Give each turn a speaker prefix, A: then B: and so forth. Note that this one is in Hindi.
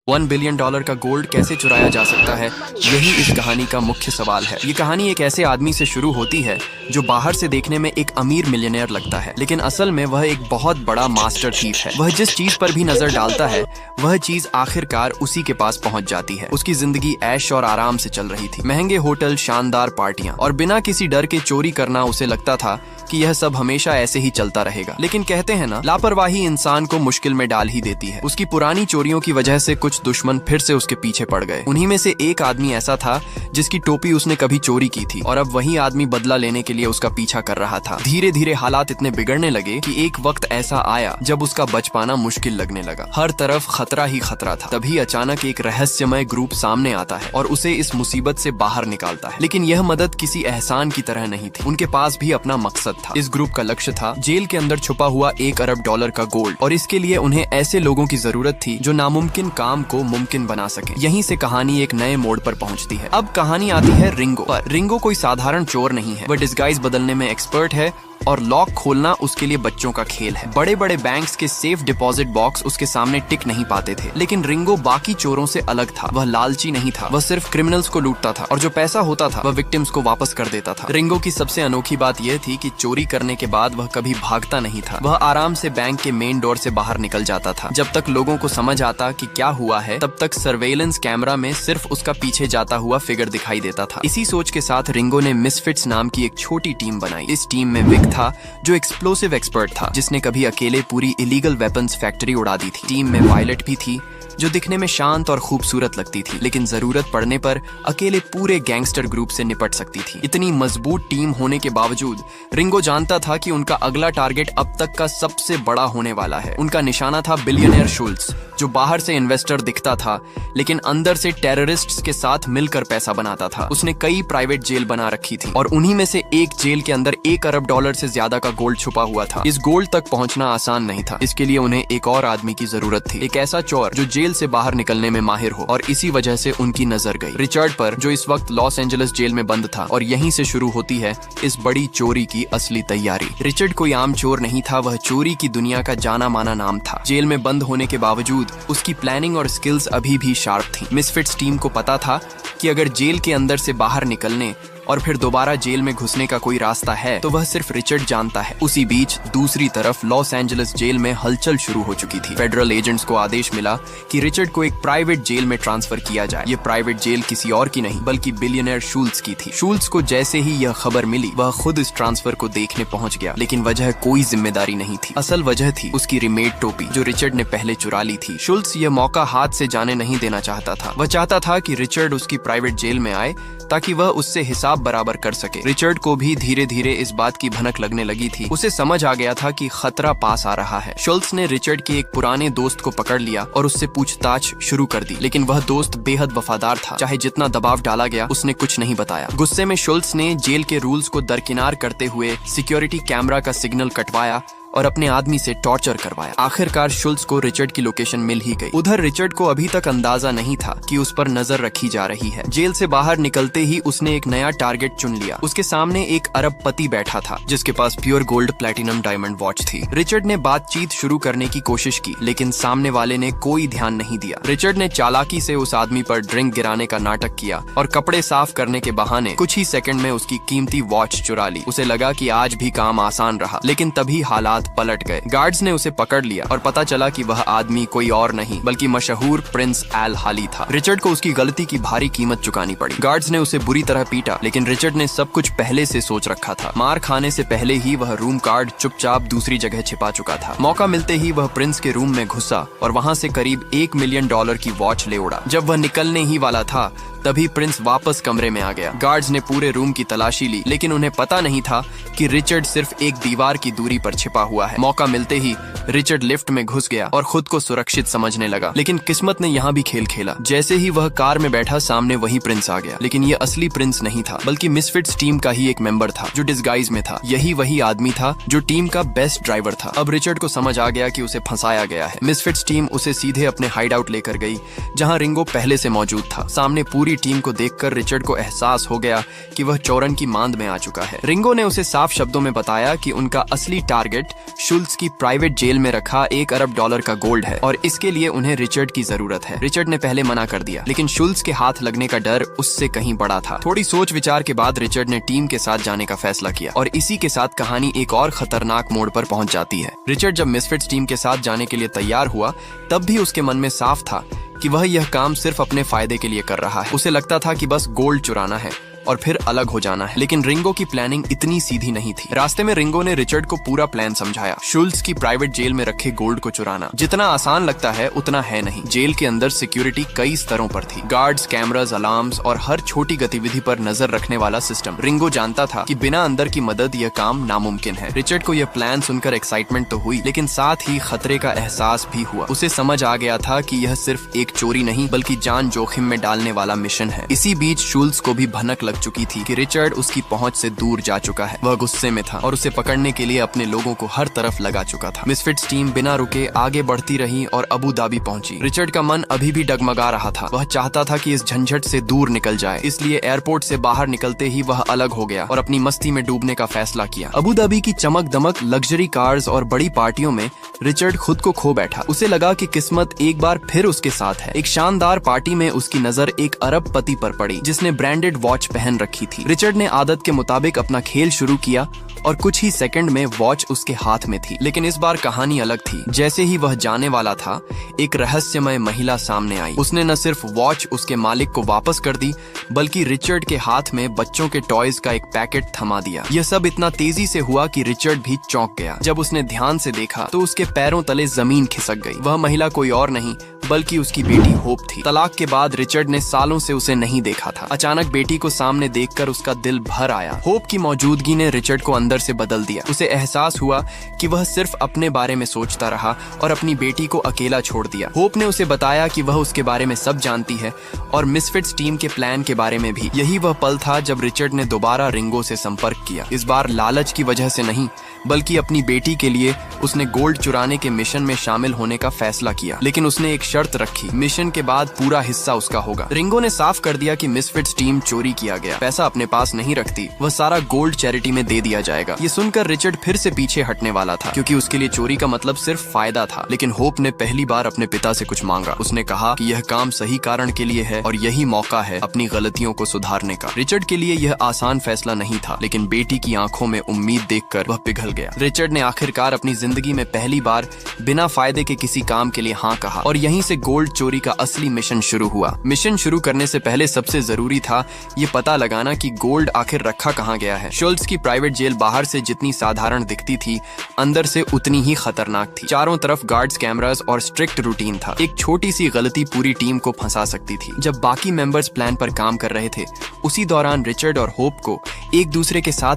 A: $1 बिलियन का गोल्ड कैसे चुराया जा सकता है, यही इस कहानी का मुख्य सवाल है। ये कहानी एक ऐसे आदमी से शुरू होती है जो बाहर से देखने में एक अमीर मिलियनेयर लगता है, लेकिन असल में वह एक बहुत बड़ा मास्टर थीफ है। वह जिस चीज पर भी नजर डालता है वह चीज आखिरकार उसी के पास पहुंच जाती है। उसकी जिंदगी ऐश और आराम से चल रही थी। महंगे होटल, शानदार पार्टियां और बिना किसी डर के चोरी करना उसे लगता था कि यह सब हमेशा ऐसे ही चलता रहेगा। लेकिन कहते हैं ना, लापरवाही इंसान को मुश्किल में डाल ही देती है। उसकी पुरानी चोरियों की वजह से कुछ दुश्मन फिर से उसके पीछे पड़ गए। उन्हीं में से एक आदमी ऐसा था जिसकी टोपी उसने कभी चोरी की थी और अब वही आदमी बदला लेने के लिए उसका पीछा कर रहा था। धीरे धीरे हालात इतने बिगड़ने लगे कि एक वक्त ऐसा आया जब उसका बच पाना मुश्किल लगने लगा। हर तरफ खतरा ही खतरा था। तभी अचानक एक रहस्यमय ग्रुप सामने आता है और उसे इस मुसीबत से बाहर निकालता है। लेकिन यह मदद किसी एहसान की तरह नहीं थी। उनके पास भी अपना मकसद था। इस ग्रुप का लक्ष्य था जेल के अंदर छुपा हुआ $1 अरब का गोल्ड, और इसके लिए उन्हें ऐसे लोगों की जरूरत थी जो नामुमकिन काम को मुमकिन बना सके। यहीं से कहानी एक नए मोड़ पर पहुंचती है। अब कहानी आती है रिंगो पर। रिंगो कोई साधारण चोर नहीं है। वह डिस्गाइज बदलने में एक्सपर्ट है और लॉक खोलना उसके लिए बच्चों का खेल है। बड़े बड़े बैंक्स के सेफ डिपॉजिट बॉक्स उसके सामने टिक नहीं पाते थे। लेकिन रिंगो बाकी चोरों से अलग था। वह लालची नहीं था। वह सिर्फ क्रिमिनल्स को लूटता था और जो पैसा होता था वह विक्टिम्स को वापस कर देता था। रिंगो की सबसे अनोखी बात यह थी कि चोरी करने के बाद वह कभी भागता नहीं था। वह आराम से बैंक के मेन डोर से बाहर निकल जाता था। जब तक लोगों को समझ आता कि क्या हुआ है, तब तक सर्वेलेंस कैमरा में सिर्फ उसका पीछे जाता हुआ फिगर दिखाई देता था। इसी सोच के साथ रिंगो ने मिसफिट्स नाम की एक छोटी टीम बनाई। इस टीम में विक था जो एक्सप्लोसिव एक्सपर्ट था, जिसने कभी अकेले पूरी इलीगल वेपन्स फैक्ट्री उड़ा दी थी। टीम में वायलेट भी थी जो दिखने में शांत और खूबसूरत लगती थी, लेकिन जरूरत पड़ने पर अकेले पूरे गैंगस्टर ग्रुप से निपट सकती थी। इतनी मजबूत टीम होने के बावजूद रिंगो जानता था कि उनका अगला टारगेट अब तक का सबसे बड़ा होने वाला है। उनका निशाना था बिलियनियर शुल्ट्ज, जो बाहर से इन्वेस्टर दिखता था लेकिन अंदर से टेररिस्ट्स के साथ मिलकर पैसा बनाता था। उसने कई प्राइवेट जेल बना रखी थी और उन्हीं में से एक जेल के अंदर $1 अरब से ज्यादा का गोल्ड छुपा हुआ था। इस गोल्ड तक पहुंचना आसान नहीं था। इसके लिए उन्हें एक और आदमी की जरूरत थी, एक ऐसा चोर जो जेल से बाहर निकलने में माहिर हो। और इसी वजह से उनकी नजर गई रिचर्ड पर, जो इस वक्त लॉस एंजलिस जेल में बंद था। और यहीं से शुरू होती है इस बड़ी चोरी की असली तैयारी। रिचर्ड कोई आम चोर नहीं था। वह चोरी की दुनिया का जाना माना नाम था। जेल में बंद होने के बावजूद उसकी प्लानिंग और स्किल्स अभी भी शार्प थी। मिसफिट्स टीम को पता था कि अगर जेल के अंदर से बाहर निकलने और फिर दोबारा जेल में घुसने का कोई रास्ता है तो वह सिर्फ रिचर्ड जानता है। उसी बीच दूसरी तरफ लॉस एंजलिस जेल में हलचल शुरू हो चुकी थी। फेडरल एजेंट्स को आदेश मिला कि रिचर्ड को एक प्राइवेट जेल में ट्रांसफर किया जाए। ये प्राइवेट जेल किसी और की नहीं बल्कि बिलियनियर शुल्ट्ज की थी। शुल्ट्ज को जैसे ही यह खबर मिली वह खुद इस ट्रांसफर को देखने पहुंच गया, लेकिन वजह कोई जिम्मेदारी नहीं थी। असल वजह थी उसकी रिमेड टोपी, जो रिचर्ड ने पहले चुरा ली थी। शुल्ट्ज यह मौका हाथ से जाने नहीं देना चाहता था। वह चाहता था कि रिचर्ड उसकी प्राइवेट जेल में आए ताकि वह उससे हिसाब बराबर कर सके। रिचर्ड को भी धीरे धीरे इस बात की भनक लगने लगी थी। उसे समझ आ गया था कि खतरा पास आ रहा है। शुल्ट्ज ने रिचर्ड के एक पुराने दोस्त को पकड़ लिया और उससे पूछताछ शुरू कर दी, लेकिन वह दोस्त बेहद वफादार था। चाहे जितना दबाव डाला गया उसने कुछ नहीं बताया। गुस्से में शुल्ट्ज ने जेल के रूल्स को दरकिनार करते हुए सिक्योरिटी कैमरा का सिग्नल कटवाया और अपने आदमी से टॉर्चर करवाया। आखिरकार शुल्ट्ज को रिचर्ड की लोकेशन मिल ही गई। उधर रिचर्ड को अभी तक अंदाजा नहीं था कि उस पर नजर रखी जा रही है। जेल से बाहर निकलते ही उसने एक नया टारगेट चुन लिया। उसके सामने एक अरबपति बैठा था जिसके पास pure gold platinum diamond watch थी। रिचर्ड ने बातचीत शुरू करने की कोशिश की, लेकिन सामने वाले ने कोई ध्यान नहीं दिया। रिचर्ड ने चालाकी से उस आदमी पर ड्रिंक गिराने का नाटक किया और कपड़े साफ करने के बहाने कुछ ही सेकंड में उसकी कीमती वॉच चुरा ली। उसे लगा कि आज भी काम आसान रहा, लेकिन तभी हालात पलट गए। गार्ड्स ने उसे पकड़ लिया और पता चला कि वह आदमी कोई और नहीं बल्कि मशहूर प्रिंस एल हाली था। रिचर्ड को उसकी गलती की भारी कीमत चुकानी पड़ी। गार्ड्स ने उसे बुरी तरह पीटा, लेकिन रिचर्ड ने सब कुछ पहले से सोच रखा था। मार खाने से पहले ही वह रूम कार्ड चुपचाप दूसरी जगह छिपा चुका था। मौका मिलते ही वह प्रिंस के रूम में घुसा और वहां से करीब $1 मिलियन की वॉच ले उड़ा। जब वह निकलने ही वाला था तभी प्रिंस वापस कमरे में आ गया। गार्ड्स ने पूरे रूम की तलाशी ली, लेकिन उन्हें पता नहीं था कि रिचर्ड सिर्फ एक दीवार की दूरी पर छिपा हुआ है। मौका मिलते ही रिचर्ड लिफ्ट में घुस गया और खुद को सुरक्षित समझने लगा, लेकिन किस्मत ने यहाँ भी खेल खेला। जैसे ही वह कार में बैठा सामने वही प्रिंस आ गया, लेकिन ये असली प्रिंस नहीं था बल्कि मिसफिट्स टीम का ही एक मेंबर था जो डिस्गाइज में था। यही वही आदमी था जो टीम का बेस्ट ड्राइवर था। अब रिचर्ड को समझ आ गया कि उसे फंसाया गया है। मिसफिट्स टीम उसे सीधे अपने हाइड आउट लेकर गई जहाँ रिंगो पहले से मौजूद था। सामने पूरी पूरी टीम को देखकर रिचर्ड को एहसास हो गया कि वह चोरन की मांद में आ चुका है। रिंगो ने उसे साफ शब्दों में बताया कि उनका असली टारगेट शुल्स की प्राइवेट जेल में रखा $1 अरब का गोल्ड है और इसके लिए उन्हें रिचर्ड की जरूरत है। रिचर्ड ने पहले मना कर दिया, लेकिन शुल्स के हाथ लगने का डर उससे कहीं बड़ा था। थोड़ी सोच विचार के बाद रिचर्ड ने टीम के साथ जाने का फैसला किया और इसी के साथ कहानी एक और खतरनाक मोड़ पर पहुंच जाती है। रिचर्ड जब मिसफिट्स टीम के साथ जाने के लिए तैयार हुआ तब भी उसके मन में साफ था कि वह यह काम सिर्फ अपने फायदे के लिए कर रहा है। उसे लगता था कि बस गोल्ड चुराना है और फिर अलग हो जाना है। लेकिन रिंगो की प्लानिंग इतनी सीधी नहीं थी। रास्ते में रिंगो ने रिचर्ड को पूरा प्लान समझाया। शुल्स की प्राइवेट जेल में रखे गोल्ड को चुराना जितना आसान लगता है उतना है नहीं। जेल के अंदर सिक्योरिटी कई स्तरों पर थी, गार्ड्स, कैमरास, अलार्म्स और हर छोटी गतिविधि पर नजर रखने वाला सिस्टम। रिंगो जानता था कि बिना अंदर की मदद यह काम नामुमकिन है। रिचर्ड को यह प्लान सुनकर एक्साइटमेंट तो हुई, लेकिन साथ ही खतरे का एहसास भी हुआ। उसे समझ आ गया था कि यह सिर्फ एक चोरी नहीं बल्कि जान जोखिम में डालने वाला मिशन है। इसी बीच शुल्स को भी भनक लग चुकी थी कि रिचर्ड उसकी पहुंच से दूर जा चुका है। वह गुस्से में था और उसे पकड़ने के लिए अपने लोगों को हर तरफ लगा चुका था। मिसफिट्स टीम बिना रुके आगे बढ़ती रही और अबू धाबी पहुंची। रिचर्ड का मन अभी भी डगमगा रहा था। वह चाहता था कि इस झंझट से दूर निकल जाए, इसलिए एयरपोर्ट से बाहर निकलते ही वह अलग हो गया और अपनी मस्ती में डूबने का फैसला किया। अबू धाबी की चमक दमक, लग्जरी कार्स और बड़ी पार्टियों में रिचर्ड खुद को खो बैठा। उसे लगा कि किस्मत एक बार फिर उसके साथ है। एक शानदार पार्टी में उसकी नजर एक अरबपति पर पड़ी जिसने ब्रांडेड वॉच पहन रखी थी। रिचर्ड ने आदत के मुताबिक अपना खेल शुरू किया और कुछ ही सेकंड में वॉच उसके हाथ में थी। लेकिन इस बार कहानी अलग थी। जैसे ही वह जाने वाला था, एक रहस्यमय महिला सामने आई। उसने न सिर्फ वॉच उसके मालिक को वापस कर दी बल्कि रिचर्ड के हाथ में बच्चों के टॉयज का एक पैकेट थमा दिया। यह सब इतना तेजी से हुआ कि रिचर्ड भी चौंक गया। जब उसने ध्यान से देखा तो उसके पैरों तले जमीन खिसक गई। वह महिला कोई और नहीं बल्कि उसकी बेटी होप थी। तलाक के बाद रिचर्ड ने सालों से उसे नहीं देखा था। अचानक बेटी को सामने देखकर उसका दिल भर आया। होप की मौजूदगी ने रिचर्ड को अंदर से बदल दिया। उसे एहसास हुआ कि वह सिर्फ अपने बारे में सोचता रहा और अपनी बेटी को अकेला छोड़ दिया। होप ने उसे बताया कि वह उसके बारे में सब जानती है और मिसफिट्स टीम के प्लान के बारे में भी। यही वह पल था जब रिचर्ड ने दोबारा रिंगो से संपर्क किया। इस बार लालच की वजह से नहीं बल्कि अपनी बेटी के लिए उसने गोल्ड चुराने के मिशन में शामिल होने का फैसला किया। लेकिन उसने एक शर्त रखी, मिशन के बाद पूरा हिस्सा उसका होगा। रिंगो ने साफ कर दिया कि मिसफिट्स टीम चोरी किया गया, पैसा अपने पास नहीं रखती, वह सारा गोल्ड चैरिटी में दे दिया जाएगा। ये सुनकर रिचर्ड फिर से पीछे हटने वाला था क्योंकि उसके लिए चोरी का मतलब सिर्फ फायदा था। लेकिन होप ने पहली बार अपने पिता से कुछ मांगा। उसने कहा कि यह काम सही कारण के लिए है और यही मौका है अपनी गलतियों को सुधारने का। रिचर्ड के लिए यह आसान फैसला नहीं था, लेकिन बेटी की आंखों में उम्मीद देखकर वह पिघल गया। रिचर्ड ने आखिरकार अपनी जिंदगी में पहली बार बिना फायदे के किसी काम के लिए हाँ कहा और यहीं से गोल्ड चोरी का असली मिशन शुरू हुआ। मिशन शुरू करने से पहले सबसे जरूरी था ये पता लगाना कि गोल्ड आखिर रखा कहाँ गया है। शुल्स की प्राइवेट जेल बाहर से जितनी साधारण दिखती थी, अंदर से उतनी ही खतरनाक थी। चारों तरफ गार्ड्स, कैमरास और स्ट्रिक्ट रूटीन था। एक छोटी सी गलती पूरी टीम को फंसा सकती थी। जब बाकी मेंबर्स प्लान पर काम कर रहे थे, उसी दौरान रिचर्ड और होप को एक दूसरे के साथ